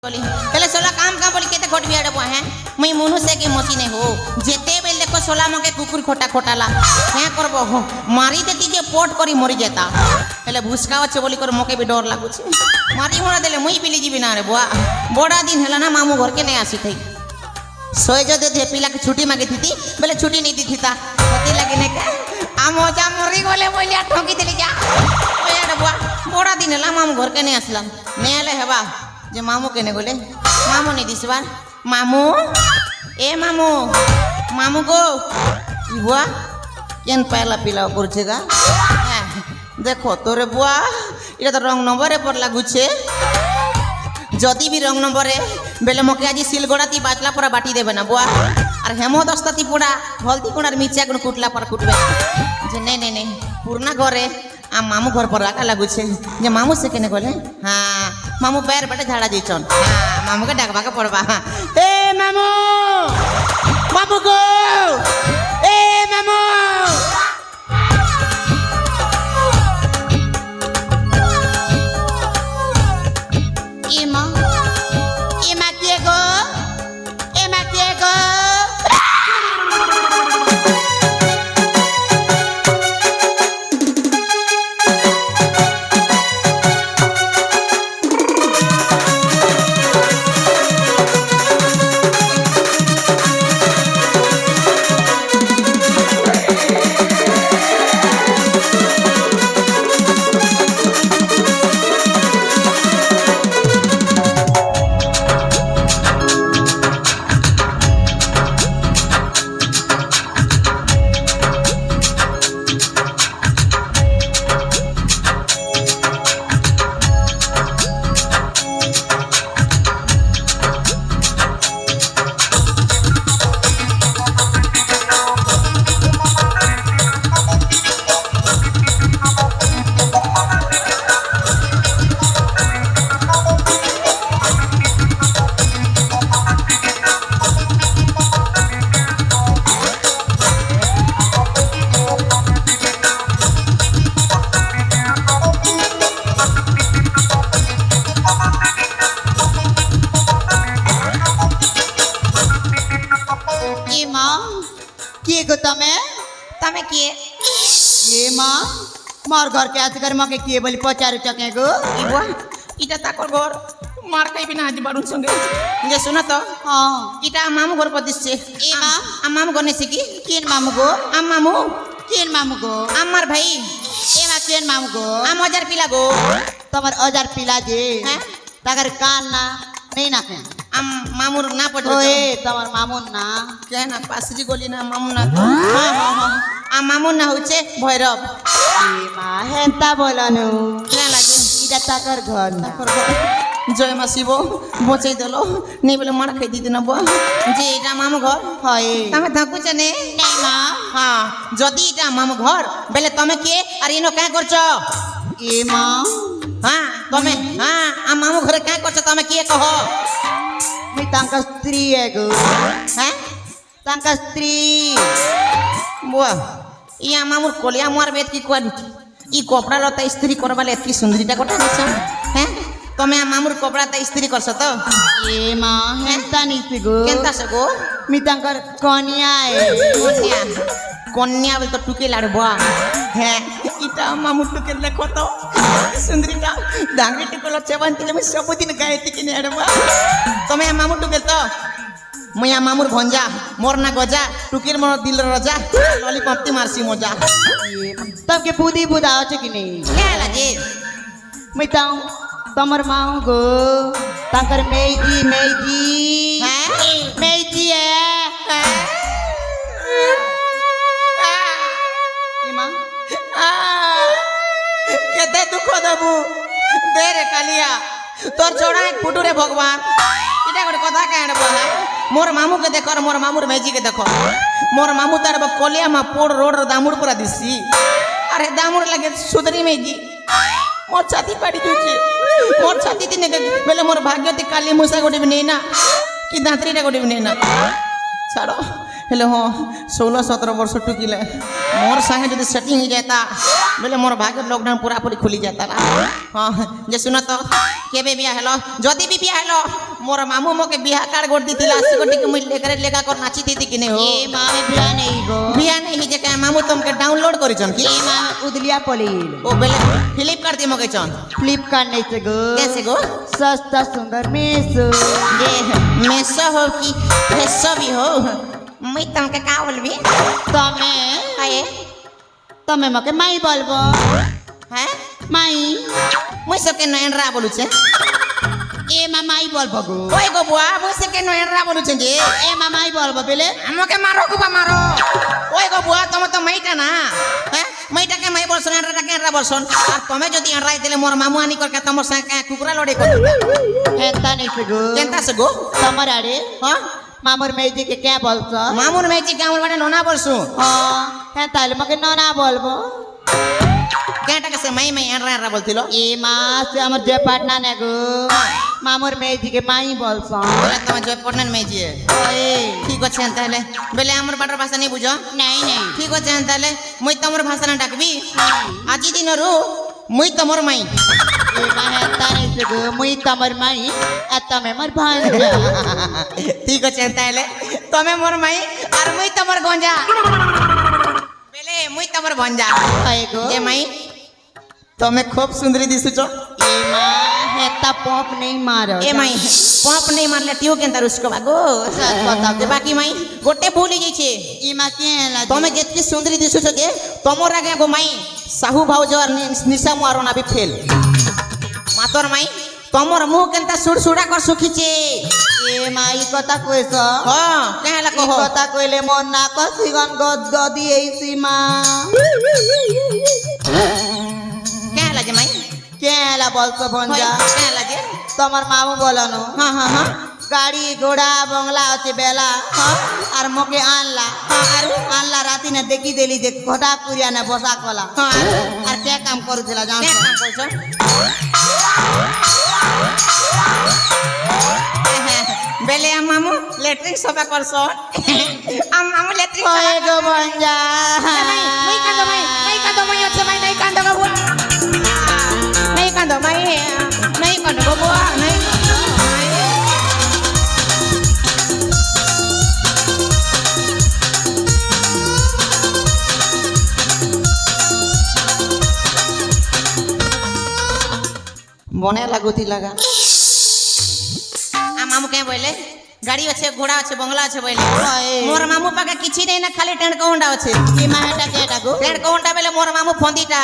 पहले सोला काम काम बोली केते खोट बियाड बो हैं मई मनुष्य के मशीने हो जेते बेल देखो सोला मके कुकुर खोटा खोटाला हैं करबो हो मारी देती जे पोट करी मरी जेता पहले भुसका अच्छे बोली कर मके भी डर लागु छे मारी होना देले मुई पिली जीबी ना रे बुआ बड़ा दिन हला ना मामू घर के नहीं आसी थई सोए जो दे पिला के छुट्टी मांगी थी बोले छुट्टी नहीं दी थी ता पति लगे ने के आ मजा मरी गोले बोलिया ठोकी देली जा ओ यार बुआ बड़ा दिन हला मामू घर के नहीं आसला नहीं आले हेबा जे मामू केने बोले मामू नहीं दिस बार मामू ए मामू मामू गो बुआ केन पहला पिला करछेगा देखो तोरे बुआ इटा तो रंग नंबर पर लागुछे जदि भी रंग नंबर बेले मके आज सिलगोड़ाती बाटला परा बाटी देबे ना बुआ और हेमो दस्ताती पोड़ा हल्दी कोणार मिर्चा गुण कुटला पर कुटबे जे नहीं नहीं पुरना घरे आ मामू घर पर आका लागू छे जे मामू से केने बोले हाँ मामू पैर बटे झाड़ा जैचन हाँ मामू के डाकबा के पड़बा हाँ ए मामू मामू गो ए मामू इमा इमा Diego Emma Diego तमे किए ये माँ मार घर के आज घर मके किए बोली पचारू चके गो इबा इटा ताकर घर मार कई बिना आज बारुन संगे जे सुन तो हाँ इटा मामू घर पदिस छे ए माँ आ मामू गने से की केन मामू गो आ मामू केन मामू गो আমার ভাই ए माँ केन मामू गो আম হাজার পিলা গো तमर औजार पिला जे हैं तगर कान ना नहीं ना के আম মামুর না পড়ে ओए तमर मामू ना কে না পাসজি গলি না মামু না হ্যাঁ হ্যাঁ হ্যাঁ আ মামু না হচ্ছে ভৈরব ए माँ हेंता बोलनु কে লাগে इदा तकर घर ना জয় মা শিব বচাই দিল নেই বলে মার খাই দিতে না বুয়া যে এটা মামু ঘর হয় তুমি থাকুছ নে नहीं माँ হ্যাঁ যদি এটা মামু ঘর বেলে তুমি কে আর ইনো কা করছ ए माँ হ্যাঁ তুমি হ্যাঁ আ মামু ঘরে কা করছ তুমি কে কহ मी तांका स्त्री है गो হ্যাঁ तांका स्त्री বুয়া ইয়া মামুর কলিয়া মারবে এতকি কোয়ালিটি ই কপড়া লতা ইস্ত্রি করবালে এতকি সুন্দরীটা কোটা দিছ হ্যাঁ তুমি আ মামুর কপড়াটা ইস্ত্রি করছ তো ए माँ हेंता नहीं गो কেনতা সে গো मी तांकर कन्या है কন্যা কন্যা বল তো টুকে লাড়বা হ্যাঁ ইটা মামু টুকে লেখো তো সুন্দরীটা ডাঙ্গি টুকলো চেবান দিলে আমি সবদিন গাইতে কিনে আড়বা তুমি আ মামু টুকে তো মুই আ মামুর ভঞ্জা মোর না গজা টুকির মোর দিল রাজা ললিপপ তি মারছি মজা तब के बुद्धि बुझाओ छ कि नहीं কে লাগে मैं ताऊ तमर माऊ गो तांकर मेजी हैं मेजी है ए माँ केते दुख देबू दे रे कालिया तोर छोड़ा एक फुटू रे भगवान इटा गोटे कथा कहण बहा मोर मामू के देखो और मोर मामूर मेजी के देखो मोर मामू तार कोलिया मा पोड़ रोड दामुड़ पूरा दिसी अरे दामुड़ लगे सुधरी मेजी मोर छाती पाड़ी जुची मोर छाती तिने बेले मोर भाग्यती काली मुसा गोटे भी नहीं ना कि दांतरी रे गोटे भी नहीं ना छाड़ो हेलो हाँ 16-17 वर्ष टुकिले मोर संगे যদি সেটিং হয়ে যেতা বলে মোর ভাগ্যের লকডাউন পুরা পুরি খুলি যেতা হ্যাঁ যে শুন তো কেবে বিয়া হলো যদি বি বিয়া হলো মোর মামু মোকে বিয়া কার্ড গোট দিতিলা আসি গোটি মুই লেকারে লেখা কর নাচি দিতি কিনে हो ए माँ में बिया नहीं गो বিয়া নেই যে কে মামু तुमके डाउनलोड करिछन की ए माँ उदलिया पलील ओ बेले फ्लिपकार्ट दे मगे छन फ्लिपकार्ट नहीं से गो कैसे गो सस्ता सुंदर मेसो ये मेसो हो कि फेसो भी हो मैं तुमके का बोलबी तमे आए तमे मके माई बोलबो हैं माई मुई सबके नयनरा बोलू छे ए माँ माई बोलबो गो ओए गो बुआ मुई सबके नयनरा बोलू छे जे ए माँ माई बोलबो बेले हमके मारो गुबा मारो ओए गो बुआ तुम तो मैटा ना हैं मैटा के मैं बोलसन नयनरा के नयनरा बोलसन और तमे जदी नयनरा देले मोर मामू आनी करके तमर संग कुकुरा लड़े कर हेता नहीं से गो केनता से गो तमर आड़े हां मामर मेजी के क्या बोलছো मामून मैची गाँव बाटे नोना बोलसु हाँ हेता ले मके नोना बोलबो केटा के से मैं नयनरा बोलतिलो ए माँ से हमर जे पाटना ने गो मामर मेजी के माई बोलছো बोले तुम जो पटना में जी ओए ठीक আছে তাহলে বেলে আমার বাটার ভাষা নেই বুঝো नहीं नहीं ঠিক আছে তাহলে মুই তোমার ভাষা না ডাকবি আজি দিনরু মুই তোমার মাই ए माँ हेता नहीं से गो मुई तमर माई आ तमे मर भांजा ঠিক আছে তাহলে তুমি মোর মাই আর মুই তোমার গঞ্জা বেলে মুই তোমার ভঞ্জা आए गो যে মাই তুমি খুব সুন্দরী দিছছো ए माँ हेता पॉप नहीं मारो এ মাই পপ নেই মারলে টিও কেন তার উসকো বাগো सच बता যে বাকি মাই গোটে ভুল যাইছে ई माँ के ला তুমি যেতকি সুন্দরী দিছছো যে তোমার আগে গো মাই সাহু ভাউজ আর নিশা মারো না বি ফেল মাতর মাই তোমার মুখ কেনতা সুড়সুড়া কর সুখিছে ए माँ ई कथा कइस হ্যাঁ কেহেলা ई কহ कथा कइले मन ना कसिगन गद गदी एसी माँ কেহেলা যে মাই के ला बोलছো भंजा কেহেলা যে তোমার মামু বলনো হ্যাঁ হ্যাঁ হ্যাঁ গাড়ি ঘোড়া বংলা আছে বেলা আর মকে আনলা আর আনলা রাতি না দেখি দেলি যে ঘটা কুরিয়া না বসা কলা হ্যাঁ আর কে কাম করুছিলা জানো কে কাম করছো বেলে মামু লেট্রিন সবা করছো মামু লেট্রিন ওই গো ভঞ্জা নাই কাঁদো মাই নাই কাঁদো মাই আছে মাই নাই কাঁদো গো বুয়া নাই কাঁদো মাই নাই কাঁদো গো বুয়া নাই বনে লাগুতি লাগা মামু কে বলে গাড়ি আছে ঘোড়া আছে বংলা আছে বলে মোর মামু পাকে কিছু নেই না খালি টেন্ট কাউন্টা আছে কি মাহেটা কেটা গো টেন্ট কাউন্টা বেলে মোর মামু ফন্দিটা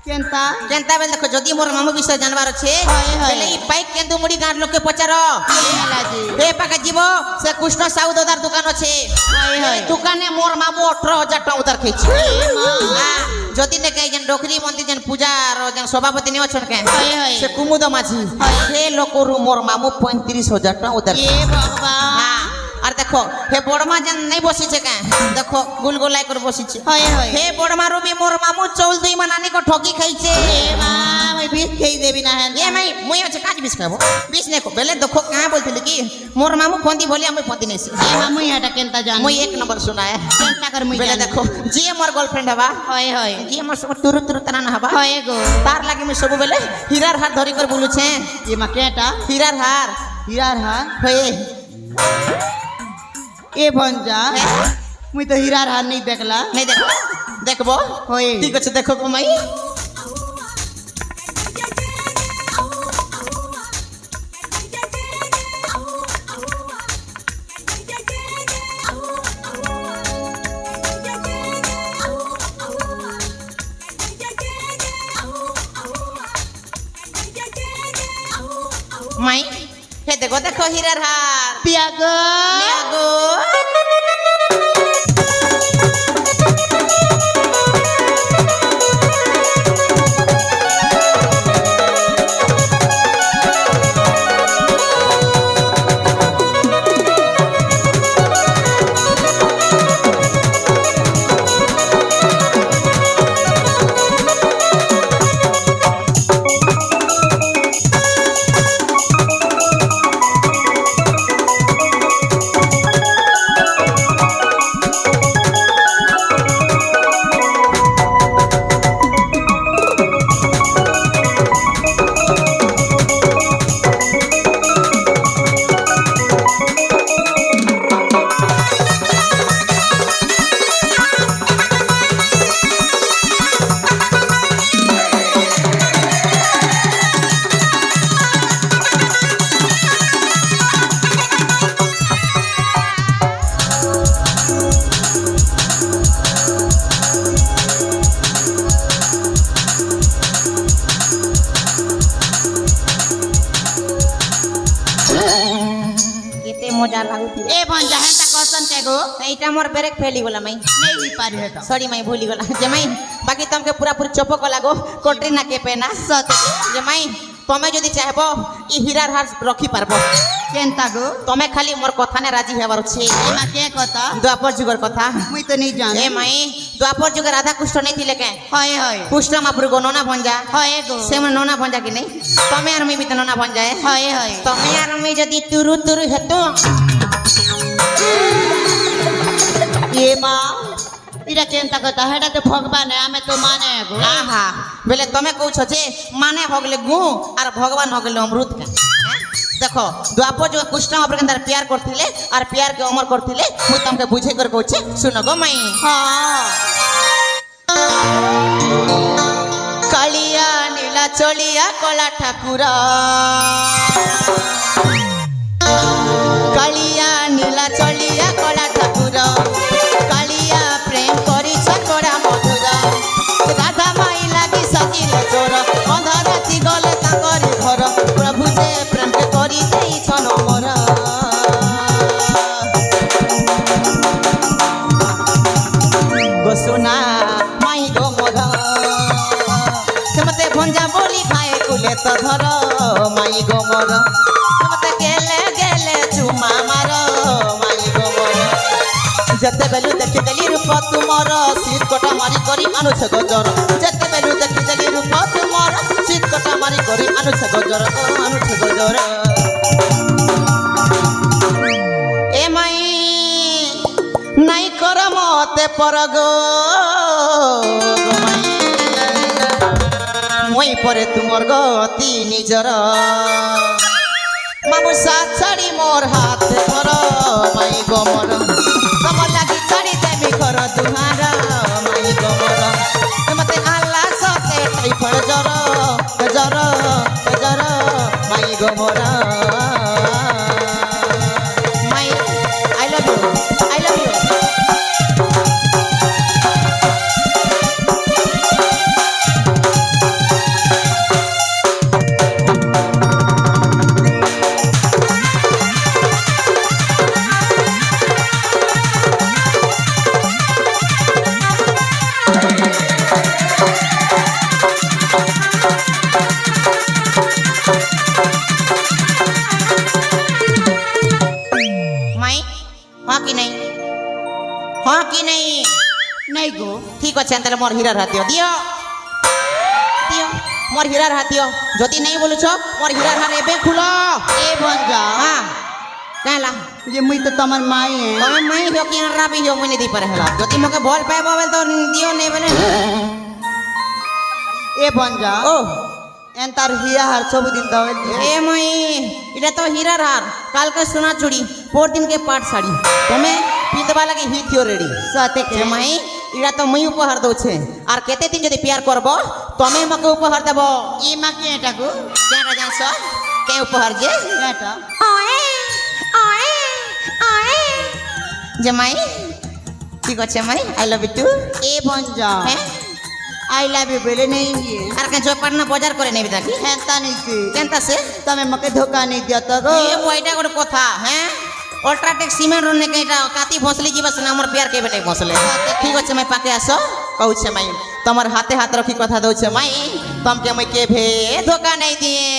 কেনতা কেনতা বেলে দেখো যদি মোর মামু বিষয় জানবার আছে হয়, হয়। বেলে এই বাইক কেন্দু মুড়ি গাঁর লোককে পচার কেলা জি এ পাকে যাব সে কৃষ্ণ সাউ দাদার দোকান আছে হয়, হয়। এই দোকানে মোর মামু 18,000 টাকা উধার খেয়েছে হ্যাঁ, যদি না কে যেন ডোকরি মন্দির যেন পূজার যেন সভাপতি নিয়ে অছন কে হয়, হয়। সে কুমুদ মাঝি সে লোকরু মোর মামু 35,000 টাকা উধার এ ভগবান হ্যাঁ, আর দেখো হে বড়মা যেন নাই বসিছে কে দেখো গুলগুলাই করে বসিছে হয় হয় হে বড়মা রবি মোর মামু চৌল দুই মা নানি কো ঠকি খাইছে এ মা মই বিষ খেয়ে দেবি না হেন এ মাই মুই আছে কাজ বিষ খাবো বিষ নেকো বেলে দেখো কাঁ বলছিলি কি মোর মামু ফন্দি বলি আমি ফন্দি নেছি এ মা মুই এটা কেনতা জানি মুই এক নম্বর শুনায় কেনতা কর মুই বেলে জানি দেখো যে মোর গার্লফ্রেন্ড হবা হয় হয় যে মোর সব তুরু তুরু তারা না হবা হয় গো তার লাগি মুই সবু বেলে হীরার হার ধরি করে বলুছে এ মা কেটা হীরার হার হীরার হার হয়ে এ ভঞ্জা মুই তো হীরার হার नहीं দেখলা নাই দেখো দেখবো হয় ঠিক আছে দেখো গো মাই মাই হে দেখো দেখো হীরার হার পিয়া গো নিয়া গো মজা লাগুতি এ ভঞ্জা হেতা কসন কে গো এইটা মোর ব্রেক ফেলি গলা মাই নেই भी पारी हेता सॉरी माई भूली गला जे माई बाकी तुमके पूरा पूरी चोपो को लागो कोटरी ना के पेना सते जे माई तमे जदी चाहबो ई हीरार हार रखी पारबो केनता गो तमे खाली मोर कथा ने राजी हेबार छे एमा के कथा द्वापर जुगर कथा मुई तो नहीं जान ए माई द्वापर जुगर राधा कुष्ठ नहीं थिले के होय होय कुष्ठ महाप्रभु गो नोना भंजा होय गो से मन नोना भंजा कि नहीं तमे आर मी भी तो नोना भंजा है होय होय तमे आर मी जदी तुरु तुरु हेतो ये मां इरा केनता कथा हेडा तो भगवान है हमें तो माने गो आहा बेले तमे कहू छ जे माने होगले गु आर भगवान होगले अमृत का हैं? देखो द्वापर जो कृष्ण महाप्रभु के अंदर प्यार करथिले और प्यार के अमर करथिले मु तमके बुझे कर कहू छे सुनो गो माई हां कालिया नीला चलिया कला ठाकुर कालिया नीला चलिया कला ठाकुर कालिया प्रेम करी बड़ा मधुर राधा माई लागी सजिले चोर अंधा राति गले तांकरी घर प्रभु जे प्रेम के करी देई छन मोर गोसुना माई गो मोर मते भंजा बोली खाए कुले तो धर माई गो मोर मते गेले गेले चुमा मार माई गो मोर जते बेलु देखि देली रूप तुमर सीत कोटा मारी करी आनुछ गजर जते बेलु देखि देली रूप तुमर सीत कोटा मारी करी आनुछ गजर आनुछ गजर ए माई नाई कर मते परगो माई মই পরে তোমার গতি নিজর মামু সাত ছাড়ি মোর হাত ধর মাই গমর তোমার লাগি ছাড়ি দেবি ঘর দুহার মাই গমর মতে আল্লাহ সতে টাইফড় জ্বর জ্বর জ্বর মাই গমর মাই I love you I love you हाँ कि नहीं नहीं गो ठीक अच्छे अंतर मोर हीरा हाथ दियो दियो दियो मोर हीरा हाथ दियो जदि नहीं बोलु छ मोर हीरा हार एबे खुलो ए भंजा हां कहला जे मुई तो तमर माई है तमे माई हो कि हरा भी हो मुई दी पर हला जदि मके भल पाइबो बेल तो दियो नहीं बोले ए भंजा ओ एंतार हिया हार सब दिन दवेल ए माई इटा तो हीरा हार काल के सोना चूड़ी पोर दिन के पाट साड़ी तमे पिंदवा लगे ही थियो रेडी सते ए माई इरा तो मुई उपहार दउ छे आर केते दिन जदि प्यार करबो तमे मके उपहार देबो ई मा के एटा गो केना जानस के उपहार जे एटा ओए ओए ओए जमाई ठीक আছে माई आई लव यू टू ए भंजा हैं आई लव यू बोले नहीं है আর কে জয়পাটনা বাজার করে নেবি তাকি हेंता नहीं से কেনতা সে तमे मके धोखा नहीं दिया तो गो এ বইটা কোন কথা হ্যাঁ अल्ट्राटेक सीमेंट रने के इटा काती भोसली जीवस ना हमर प्यार के बेटे भोसले ठीक আছে मैं पाके आसो कहू छे माई तमर हाथे हाथ रखी कथा दउ छे माई तम के मैं के भे धोखा नहीं दिए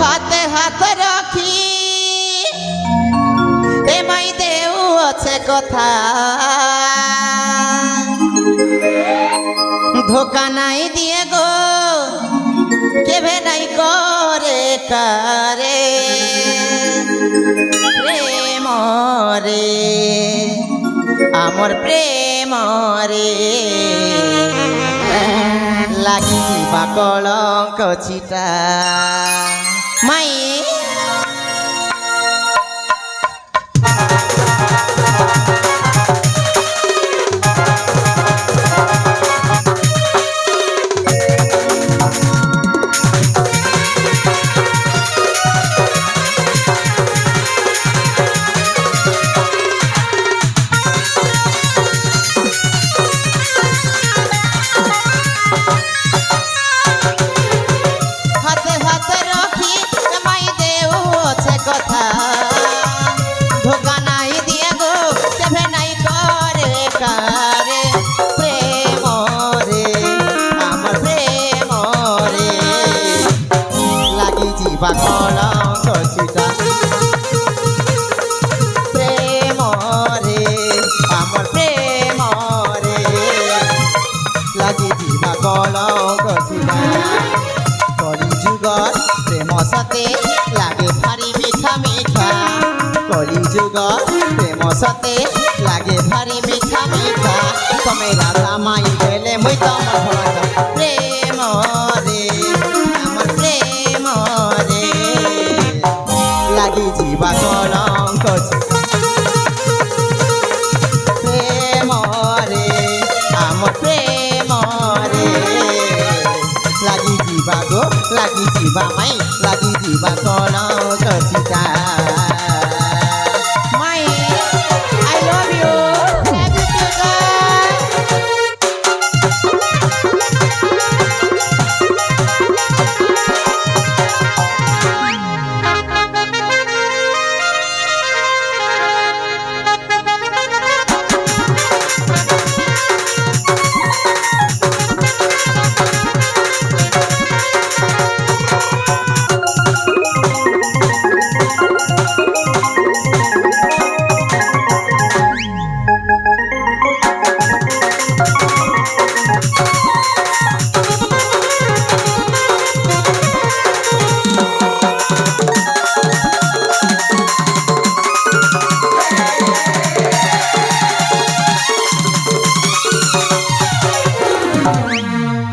हाथे हाथ रखी ए माई देउ আছে কথা धोखा नहीं दिए गो केभे नहीं करे करे प्रेम रे आमर प्रेम रे লাগি বা কলঙ্ক চিটা মাই हाथे हाथ रखी माई ଯିବା କଳଙ୍କ ଚିତା ପ୍ରେମରେ ଆମର ପ୍ରେମରେ ଲାଗିଯିବା କଳଙ୍କ ଚିତା কলিযুগ প্রেম সাথে লাগে ভারি মিঠা মিঠা কলিযুগ প্রেম সাথে লাগে ভারি মিঠা মিঠা তুমি রাধা মাই গেলে মুই তোমার ভোলা প্রেম রে আমার প্রেম রে লাগি ଯିବା কলঙ্ক প্রেম রে আমার প্রেম রে লাগি ଯିବା গো লাগি ଯିବା মাই লাগি ଯିବା কলঙ্ক চিতা মাই I love you Love you too, girl.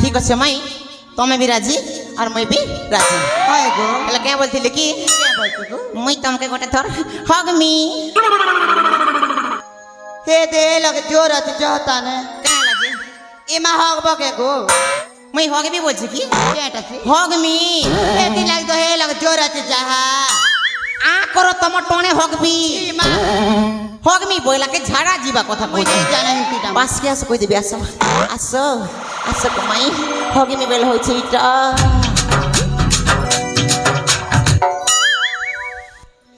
ঠিক আছে মাই তুমি भी রাজি আর মই भी রাজি হয় গো হেলে কে বলছিলি কি কে বলছো গো মুই তোমাকে গোটে থর হগ মি হে দে লগে জোর আছে চাহতানে কে লাগি এমা হক বকে গো মুই হগ বি বলছি কি কেটা সে হগ মি হে দি লাগ তো হে লগে জোর আছে যাহা আ করো তোমার টনে হগ বি এমা হগ মি বইলাকে ঝাড়া যাবা কথা মুই কইছি নেই জানা হিন্দিটা বাস কে আসো কই দিবি আসো আসো আসো মাই হগ মি বেল হইছে ইটা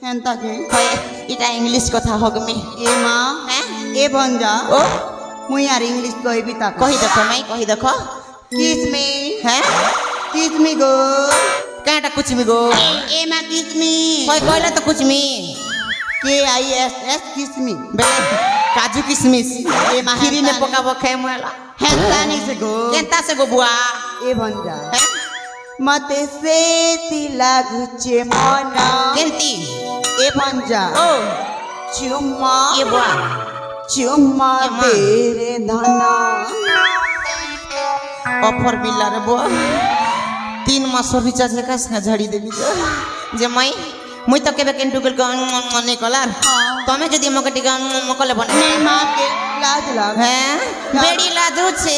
হেনতা কে হয় এটা ইংলিশ কথা হগ মি এমা হ্যাঁ এ বঞ্জা ও মুই আর ইংলিশ কইবি তা কহি দেখো মাই কহি দেখো কিস মি হ্যাঁ কিস মি গো কেটা কুছ মি গো এমা কিস মি কই কইলা তো কুছ মি K I S S kiss me বেলে কাজু কিশমিশ এ মা খিরি নে হেন্তা পকাবো খাই মলা হেনতা নি সে গো কেনতা সে গো বুয়া এ বঞ্জা হ্যাঁ মতে সে লাগুছে মনা কেনতি এ বঞ্জা ও চুম্মা এ বুয়া চুম্মা এ মা। তেরে ধনা অফর বিল্লার বুয়া 3 মাস রিচার্জ একা সঙ্গে ঝাড়ি দেবি যে মাই মুই তো কেবে কেন টুকুল নে কলার তুমি যদি মকে টিকা মকলে বনে নে মা কে লাজ লাগ হ্যাঁ বেড়ি লাজু ছে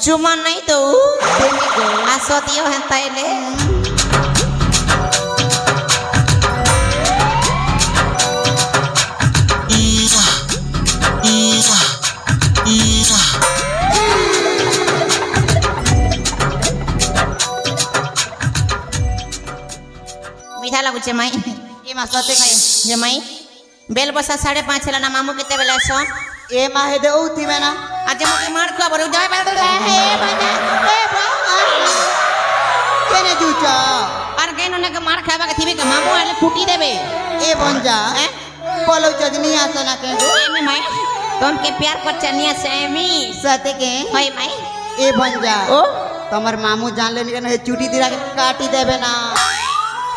চুমা নাই তো দেমি গো আসতিও হেন তাইলে মিঠা লাগুছে মাই এ মা সতে খাই যে মাই বেল বসা 5:30 হেলা না মামু কেতে বেলা আস এ মা হে দে উতি মেনা আজ মুকে মার খবর যাই বেলা হে বানা এ বা কেনে জুচা আর কেন না মার খাবা কে থিবে কে মামু আলে ফুটি দেবে এ বঞ্জা হ্যাঁ পলো চদনি আসে না কে গো এমি মাই তোমকে প্যার করছে নিয়ে সেমি সতে কে হয় মাই এ বঞ্জা ও তোমার মামু জানলেন কেন হে চুটি দিরা কাটি দেবে না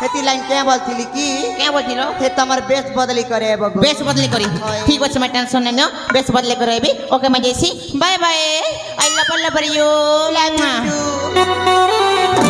হেতি লাইন কে বলছিলি কি কে বলছিল হে তোমার বেশ বদলি করে এবো বেশ বদলি করি ঠিক আছে मैं टेंशन नहीं नो बेस बदले करेबी ओके मैं जैसी bye bye I love you Love you too.